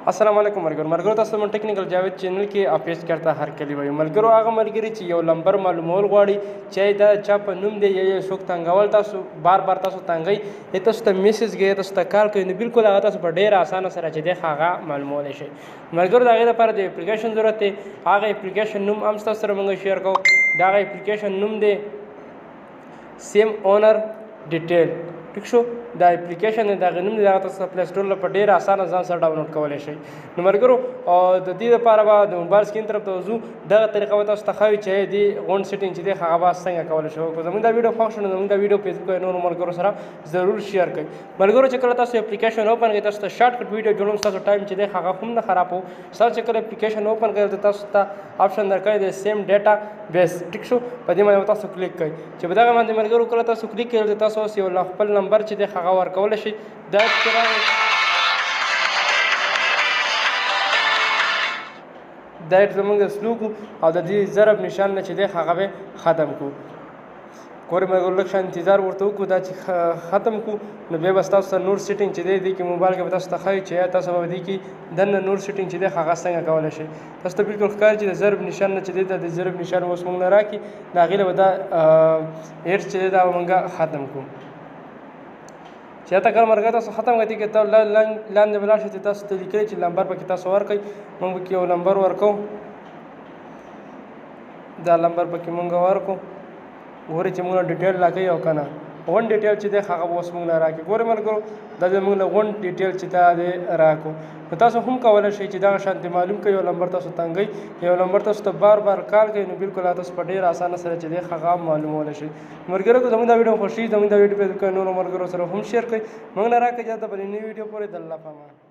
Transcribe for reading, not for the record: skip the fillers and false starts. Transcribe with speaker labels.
Speaker 1: अस्सलाम वालेकुम मलगरो तاسو من टेक्निकल जावेद चैनल کې اپیش کرتا هر کلی وای ملګرو هغه ملګری چې یو لمبر معلومول غواړي چې دا چا په نوم دی یا څوک تنګول تاسو بار بار تاسو تنګي تاسو ته میسج غي تاسو ته کار کوي نو بالکل هغه تاسو په ډیر اسانه سره چې دی هغه معلومول شي ملګرو دا غي لپاره د اپلیکیشن ضرورت دی هغه اپلیکیشن نوم هم تاسو سره موږ شیر کوو دا اپلیکیشن نوم دی سیم اونر ډیټیل ٹھیک شو دا اپلیکیشن دا غنوم دی هغه تاسو پلی سٹور په ډیر اسانه ځان سره ډاونلوډ کولای شئ نو ملګرو د دې لپاره به د موبایل سکرین طرف ته وځو دغه طریقه به تاسو ته ښایي چې دی غونډ سیټینګ چې دی هغه به څنګه کولی شو که زموږ دا ویډیو خوښ شو نو زموږ دا ویډیو فیسبوک او نورو ملګرو سره ضرور شیر کړئ ملګرو چې کله تاسو اپلیکیشن اوپن کړئ تاسو ته شارټ کټ ویډیو جوړوم ستاسو ټایم چې دی هغه هم نه خرابو ستاسو چې کله اپلیکیشن اوپن کړئ تاسو ته آپشن درکړی دی سیم ډیټا بیس ټیک شو په دې باندې تاسو کلیک کړئ چې په دغه باندې ملګرو کله تاسو کلیک کړئ تاسو اوس یو خپل نمبر چې دی هغه ورکولی شئ دا زموږ سلو کو او د دې ضرب نشان نه چې دی هغه به ختم کو ګورې ملګرو لږ ښه انتظار ورته وکړو دا چې ختم کو نو بیا به ستاسو ته نور سیټینګ چې دی کې موبایل کې به تاسو ته ښایي چې تاسو به دې کې دننه نور سیټینګ چې دی هغه څنګه کولی شئ تاسو ته بالکل ښکاري چې د ضرب نشان نه چې دی د ضرب نشان اوس موږ نه راکړي د هغې له به دا ایډ چې دی دا به موږ ختم کړو چې تا کله مرګ تاسو ختم کړئ کې ته لاندې بلاړ شئ تاسو ته لیکلی چې نمبر پکې تاسو ورکړئ موږ پکې یو نمبر ورکوو دا نمبر پکې موږ ورکړو ګورئ چې موږ ډیټیل راکوي او که نه غونډ ډیټیل چې دی هغه به اوس موږ نه راکړي ګورئ ملګرو دا زموږ نه غونډ ډیټیل چې دا دی راکړو نو تاسو هم کولی شئ چې دغه شانتې معلوم کړئ یو نمبر تاسو تنګئ یو نمبر تاسو ته بار بار کال کوي نو بالکل تاسو په ډېر اسانه سره چې دی هغه معلومولی شئ ملګرو که زموږ دا ویډیو خوښي زموږ دا ویډیو په نورو ملګرو سره هم شیر کړئ موږ نه راکړئ چې د بلې نوې ویډیو پورې د الله په امان